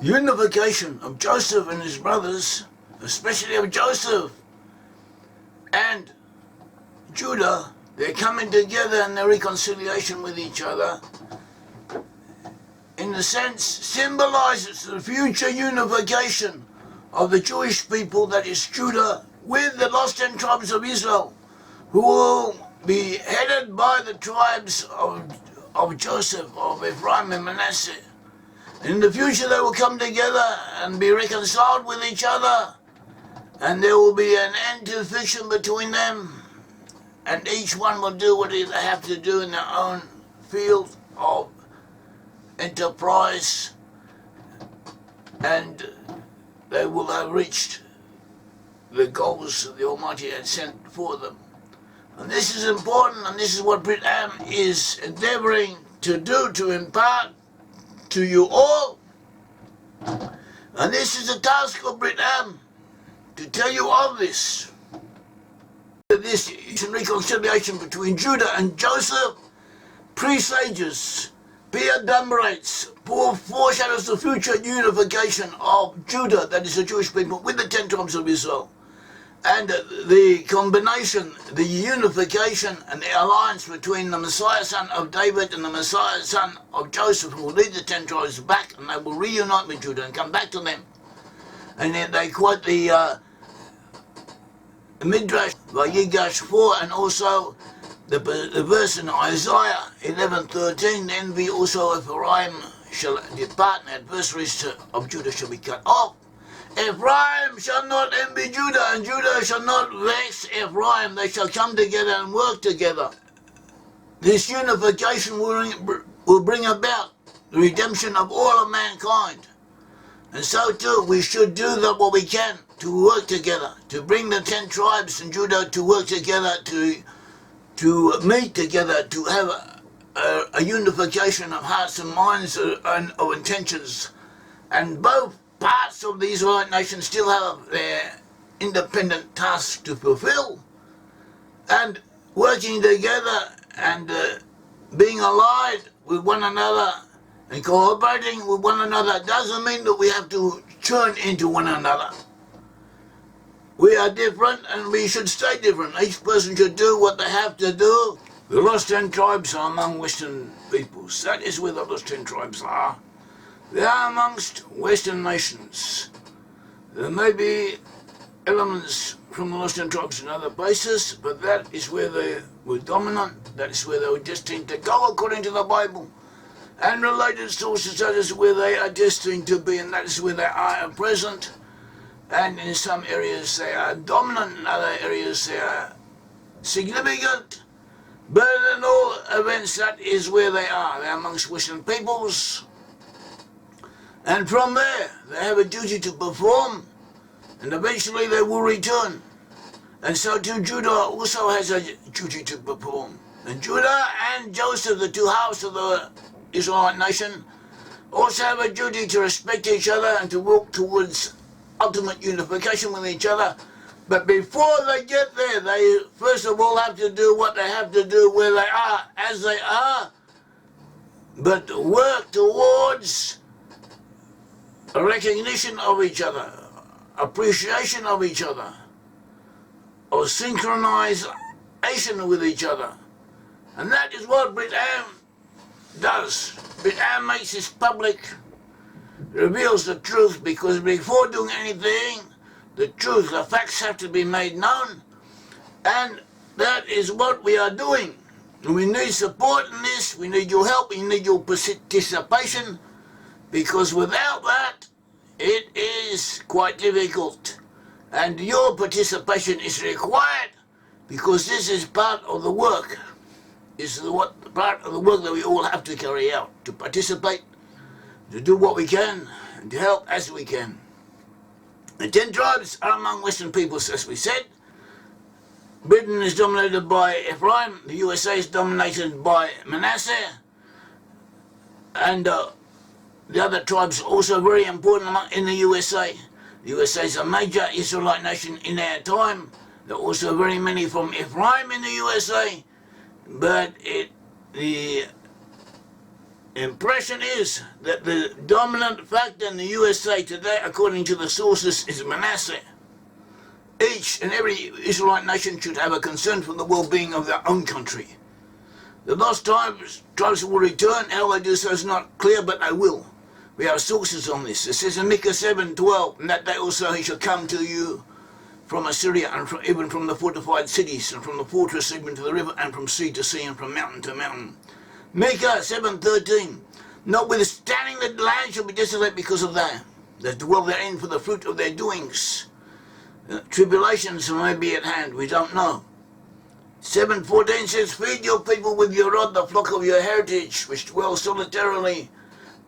unification of Joseph and his brothers, especially of Joseph and Judah. They're coming together in their reconciliation with each other, in a sense, symbolizes the future unification of the Jewish people, that is Judah, with the lost 10 tribes of Israel, who will be headed by the tribes of Joseph, of Ephraim and Manasseh. In the future they will come together and be reconciled with each other, and there will be an end to friction between them, and each one will do what they have to do in their own field of enterprise, and they will have reached the goals the Almighty had sent for them. And this is important, and this is what Brit-Am is endeavoring to do, to impart to you all. And this is the task of Brit-Am, to tell you of this. This is a reconciliation between Judah and Joseph, presages, preadumbrates, foreshadows the future unification of Judah, that is the Jewish people, with the 10 tribes of Israel. And the combination, the unification and the alliance between the Messiah son of David and the Messiah son of Joseph, who will lead the 10 tribes back, and they will reunite with Judah and come back to them. And then they quote the Midrash by Yigash 4, and also the verse in Isaiah 11:13, the envy also of Ephraim shall depart, and adversaries of Judah shall be cut off. Ephraim shall not envy Judah, and Judah shall not vex Ephraim. They shall come together and work together. This unification will bring about the redemption of all of mankind. And so too, we should do what we can to work together, to bring the 10 tribes and Judah to work together, to meet together, to have a unification of hearts and minds and of intentions. And both parts of the Israelite nation still have their independent tasks to fulfill, and working together and being allied with one another and cooperating with one another doesn't mean that we have to turn into one another. We are different, and we should stay different. Each person should do what they have to do. The lost 10 tribes are among Western peoples. That is where the lost 10 tribes are. They are amongst Western nations. There may be elements from the lost 10 tribes in other places, but that is where they were dominant. That is where they were destined to go according to the Bible. And related sources, that is where they are destined to be, and that is where they are at present. And in some areas they are dominant, in other areas they are significant. But in all events, that is where they are. They are amongst Western peoples. And from there, they have a duty to perform, and eventually they will return. And so too, Judah also has a duty to perform. And Judah and Joseph, the two halves of the Israelite nation, also have a duty to respect each other and to work towards ultimate unification with each other. But before they get there, they first of all have to do what they have to do where they are, as they are, but work towards a recognition of each other, appreciation of each other, or synchronization with each other. And that is what Brit-Am does. Brit-Am makes this public, reveals the truth, because before doing anything, the truth, the facts have to be made known, and that is what we are doing. And we need support in this, we need your help, we need your participation, because without that, it is quite difficult. And your participation is required, because this is part of the work. This is part of the work that we all have to carry out, to participate, to do what we can, and to help as we can. The 10 tribes are among Western peoples, as we said. Britain is dominated by Ephraim, the USA is dominated by Manasseh, and the other tribes are also very important in the USA. The USA is a major Israelite nation in our time. There are also very many from Ephraim in the USA, but the impression is that the dominant factor in the USA today, according to the sources, is Manasseh. Each and every Israelite nation should have a concern for the well-being of their own country. The lost tribes will return. How they do so is not clear, but they will. We have sources on this. It says in Micah 7:12, and that day also he shall come to you from Assyria, and even from the fortified cities, and from the fortress even to the river, and from sea to sea, and from mountain to mountain. Micah 7:13, notwithstanding the land shall be desolate because of that dwell therein for the fruit of their doings. Tribulations may be at hand, we don't know. 7:14 says, feed your people with your rod, the flock of your heritage, which dwell solitarily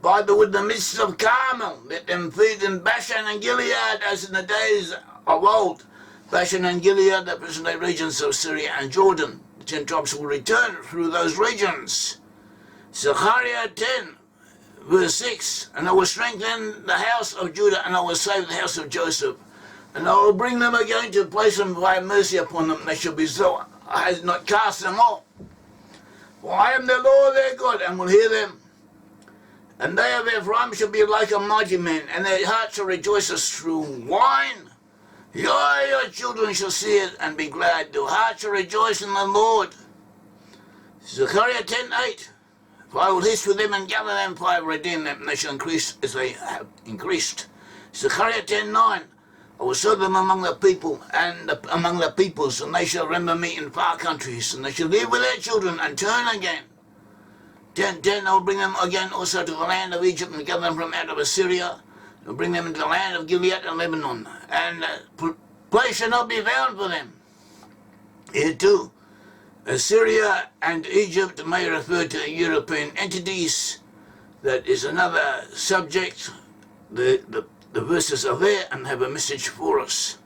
by the wood, the midst of Carmel. Let them feed in Bashan and Gilead, as in the days of old. Bashan and Gilead, the present-day regions of Syria and Jordan. The 10 tribes will return through those regions. Zechariah 10, verse 6, and I will strengthen the house of Judah, and I will save the house of Joseph. And I will bring them again to place them by mercy upon them. They shall be so I has not cast them off. For I am the Lord their God, and will hear them. And they of Ephraim shall be like a mighty man, and their heart shall rejoice as through wine. Your children shall see it and be glad. Their heart shall rejoice in the Lord. Zechariah 10:8. For I will hiss with them and gather them, for I will redeem them, and they shall increase as they have increased. Zechariah 10:9. I will sow them among the people and among the peoples, and they shall remember me in far countries, and they shall live with their children and turn again. 10:10. I will bring them again also to the land of Egypt, and gather them from out of Assyria, and bring them into the land of Gilead and Lebanon, and place shall not be found for them. Here too, Assyria and Egypt may refer to European entities. That is another subject. The verses are there and have a message for us.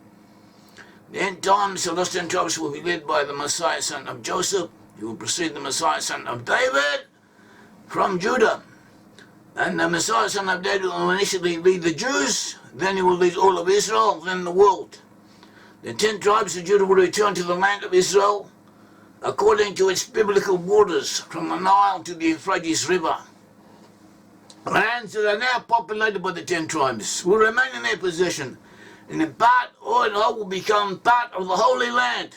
The end times, the lost 10 tribes will be led by the Messiah, son of Joseph. He will precede the Messiah, son of David, from Judah. And the Messiah, son of David, will initially lead the Jews, then he will lead all of Israel, then the world. The 10 tribes of Judah will return to the land of Israel according to its biblical borders, from the Nile to the Euphrates River. Lands that are now populated by the 10 tribes will remain in their possession, and in part or in whole will become part of the Holy Land.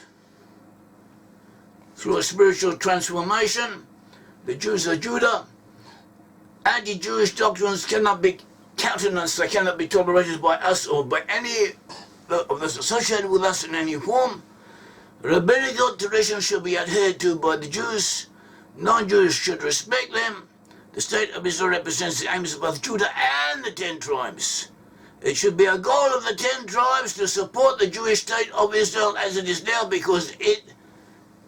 Through a spiritual transformation, the Jews of Judah, anti-Jewish doctrines cannot be countenanced, they cannot be tolerated by us or by any of those associated with us in any form. Rabbinical traditions should be adhered to by the Jews. Non-Jews should respect them. The state of Israel represents the aims of both Judah and the 10 tribes. It should be a goal of the 10 tribes to support the Jewish state of Israel as it is now, because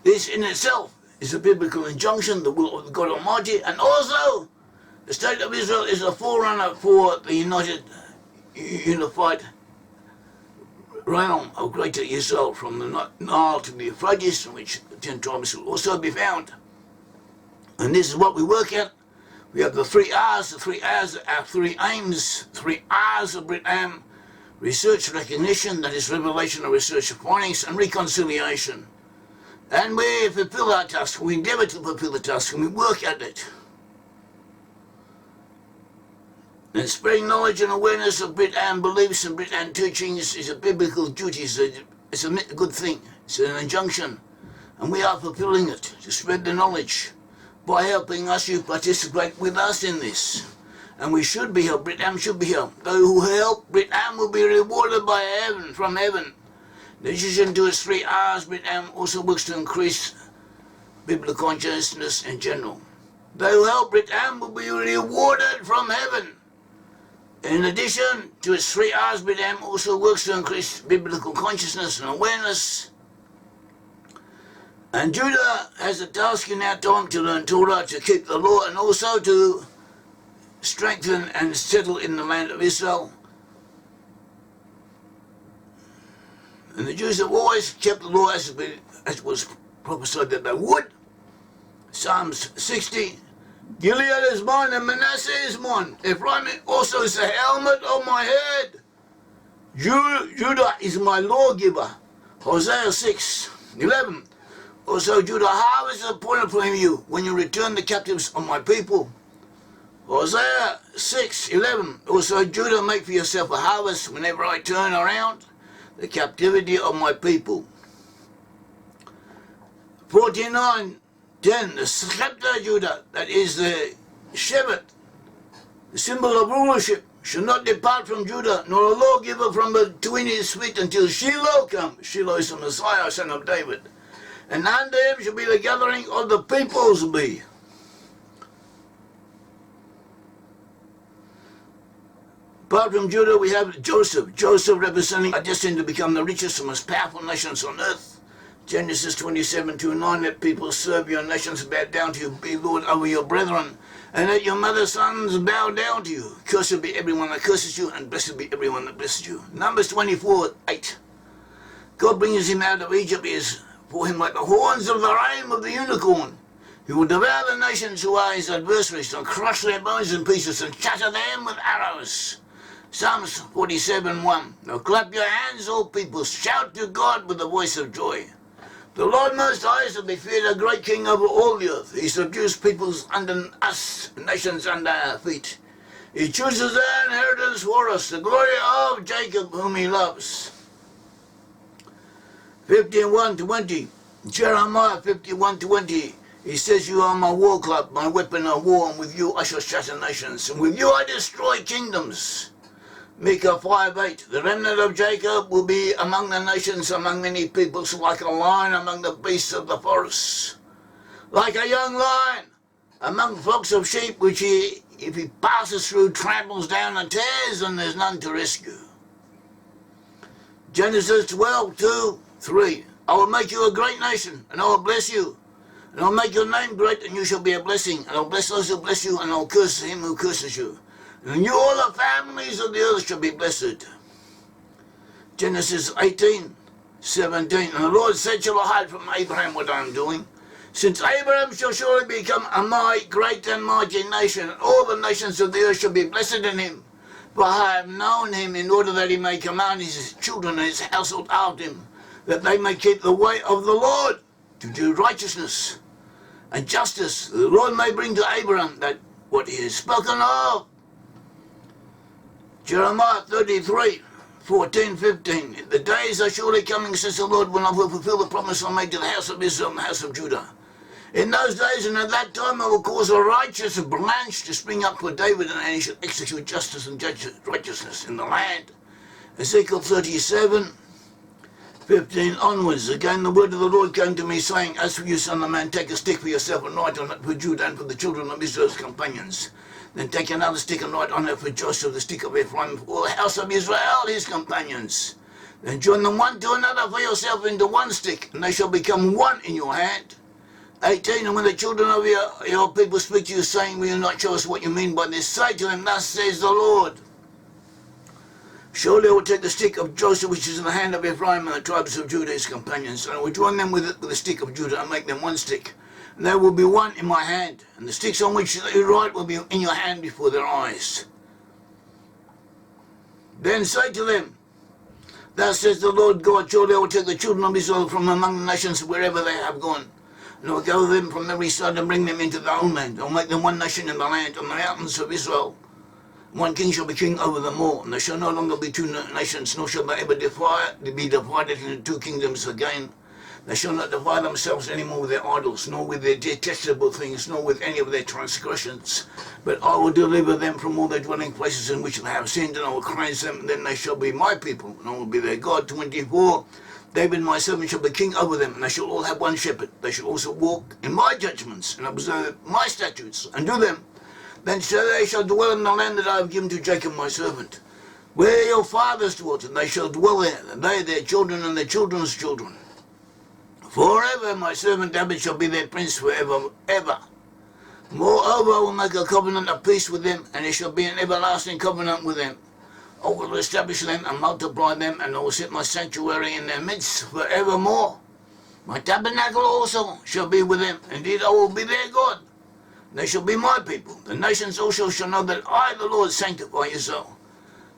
this in itself is a biblical injunction, the will of God Almighty, and also the state of Israel is a forerunner for the unified realm of greater Israel, from the Nile to the Euphrates, in which the 10 tribes will also be found. And this is what we work at. We have the 3 R's. The 3 R's are 3 aims, 3 R's of Brit-Am: research, recognition, that is revelation or research of findings, and reconciliation. And we fulfill our task, we endeavour to fulfill the task, and we work at it. And spreading knowledge and awareness of Brit-Am beliefs and Brit-Am teachings is a biblical duty. It's a good thing. It's an injunction. And we are fulfilling it, to spread the knowledge by helping us. You participate with us in this. And we should be helped. Brit-Am should be helped. Those who help Brit-Am will be rewarded by heaven, from heaven. In addition to its 3 R's, Brit-Am also works to increase biblical consciousness in general. Those who help Brit-Am will be rewarded from heaven. In addition to its 3 R's, Brit-Am also works to increase biblical consciousness and awareness. And Judah has a task in our time to learn Torah, to keep the law, and also to strengthen and settle in the land of Israel. And the Jews have always kept the law as was prophesied that they would. Psalms 60. Gilead is mine and Manasseh is mine. Ephraim also is the helmet of my head. Judah is my lawgiver. Hosea 6:11. Also Judah, harvest is appointed from you when you return the captives of my people. Isaiah 6:11. Also, Judah, make for yourself a harvest whenever I turn around the captivity of my people. 49:10. The scepter Judah, that is the shevet, the symbol of rulership, shall not depart from Judah, nor a lawgiver from between his feet until Shiloh come. Shiloh is the Messiah, son of David. And under him shall be the gathering of the peoples be. Apart from Judah, we have Joseph. Joseph representing are destined to become the richest and most powerful nations on earth. Genesis 27:2-9, let people serve your nations, bow down to you, be Lord over your brethren, and let your mother's sons bow down to you. Cursed be everyone that curses you, and blessed be everyone that blesses you. Numbers 24:8. God brings him out of Egypt, he is for him like the horns of the ram of the unicorn. He will devour the nations who are his adversaries, and crush their bones in pieces, and shatter them with arrows. Psalms 47:1. Now clap your hands, all people, shout to God with a voice of joy. The Lord Most High is to be feared, a great King over all the earth. He subdues peoples under us, nations under our feet. He chooses our inheritance for us, the glory of Jacob whom he loves. 51:20. Jeremiah 51:20. He says, you are my war club, my weapon of war, and with you I shall shatter nations, and with you I destroy kingdoms. Micah 5:8. The remnant of Jacob will be among the nations, among many peoples, like a lion among the beasts of the forests. Like a young lion among flocks of sheep, which he, if he passes through, tramples down and tears, and there's none to rescue. Genesis 12:2-3. I will make you a great nation, and I will bless you. And I'll make your name great, and you shall be a blessing. And I'll bless those who bless you, and I'll curse him who curses you. And you, all the families of the earth, shall be blessed. Genesis 18:17. And the Lord said, shall I hide from Abraham what I am doing? Since Abraham shall surely become a great and mighty nation, and all the nations of the earth shall be blessed in him. For I have known him in order that he may command his children and his household after him, that they may keep the way of the Lord, to do righteousness and justice. The Lord may bring to Abraham that what he has spoken of. Jeremiah 33:14-15. The days are surely coming, says the Lord, when I will fulfill the promise I made to the house of Israel and the house of Judah. In those days and at that time I will cause a righteous branch to spring up for David, and he shall execute justice and righteousness in the land. Ezekiel 37:15 onwards. Again the word of the Lord came to me, saying, as for you, son of man, take a stick for yourself and write on it for Judah and for the children of Israel's companions. Then take another stick and write on it for Joshua, the stick of Ephraim, for all the house of Israel, his companions. Then join them one to another for yourself into one stick, and they shall become one in your hand. 18. And when the children of your people speak to you, saying, will you not show us what you mean by this? Say to them, thus says the Lord. Surely I will take the stick of Joseph, which is in the hand of Ephraim, and the tribes of Judah, his companions, and I will join them with the stick of Judah, and make them one stick. And they will be one in my hand, and the sticks on which you write will be in your hand before their eyes. Then say to them, thus says the Lord God, surely I will take the children of Israel from among the nations wherever they have gone, and I will gather them from every side and bring them into their own land. I will make them one nation in the land, on the mountains of Israel. One king shall be king over them all, and there shall no longer be two nations, nor shall they ever be divided into two kingdoms again. They shall not divide themselves any more with their idols, nor with their detestable things, nor with any of their transgressions. But I will deliver them from all their dwelling places in which they have sinned, and I will cleanse them, and then they shall be my people, and I will be their God. 24. David my servant shall be king over them, and they shall all have one shepherd. They shall also walk in my judgments, and observe my statutes, and do them. Then they shall dwell in the land that I have given to Jacob my servant, where your fathers dwelt, and they shall dwell there, and they, their children, and their children's children. Forever my servant David shall be their prince forever, ever. Moreover, I will make a covenant of peace with them, and it shall be an everlasting covenant with them. I will establish them and multiply them, and I will set my sanctuary in their midst forevermore. My tabernacle also shall be with them. Indeed, I will be their God. They shall be my people. The nations also shall know that I, the Lord, sanctify Israel,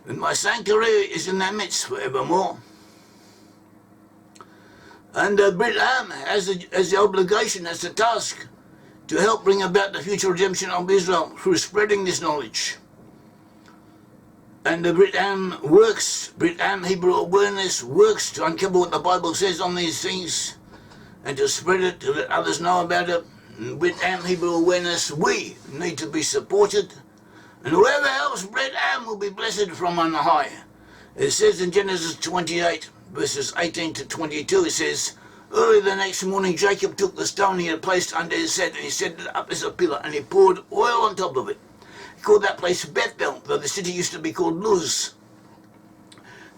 and my sanctuary is in their midst forevermore. And Brit-Am has the obligation, has the task, to help bring about the future redemption of Israel through spreading this knowledge. And the Brit-Am works, Brit-Am Hebrew awareness works to uncover what the Bible says on these things and to spread it, to let others know about it. And Brit-Am Hebrew awareness, we need to be supported. And whoever helps Brit-Am will be blessed from on high. It says in Genesis 28, verses 18 to 22, it says, early the next morning Jacob took the stone he had placed under his head and he set it up as a pillar and he poured oil on top of it. He called that place Bethel, though the city used to be called Luz.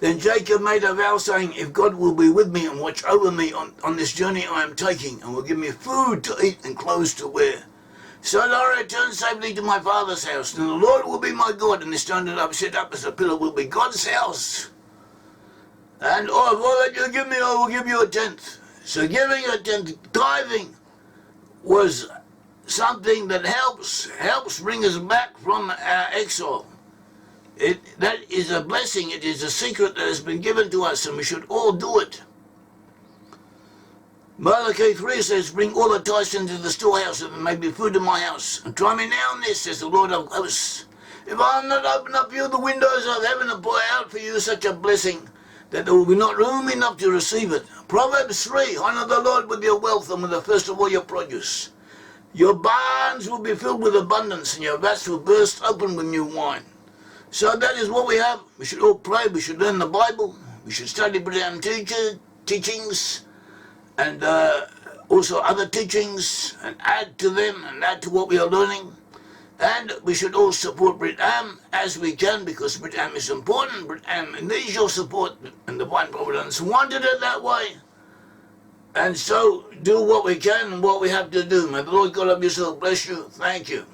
Then Jacob made a vow saying, if God will be with me and watch over me on this journey I am taking and will give me food to eat and clothes to wear, so that I return safely to my father's house, then the Lord will be my God, and the stone that I've set up as a pillar will be God's house. And of all that you give me, I will give you a tenth. So giving a tenth, tithing, was something that helps bring us back from our exile. That is a blessing. It is a secret that has been given to us, and we should all do it. Malachi 3 says, bring all the tithes into the storehouse, that there may be food in my house. And try me now in this, says the Lord of hosts. If I am not open up you the windows of heaven and pour out for you such a blessing, that there will be not room enough to receive it. Proverbs 3, honor the Lord with your wealth and with the first of all your produce. Your barns will be filled with abundance, and your vats will burst open with new wine. So that is what we have. We should all pray. We should learn the Bible. We should study Brit-Am teachings and also other teachings and add to them and add to what we are learning. And we should all support Brit-Am as we can, because Brit-Am is important. Brit-Am needs your support, and Divine Providence wanted it that way. And so do what we can and what we have to do. May the Lord God of Israel bless you. Thank you.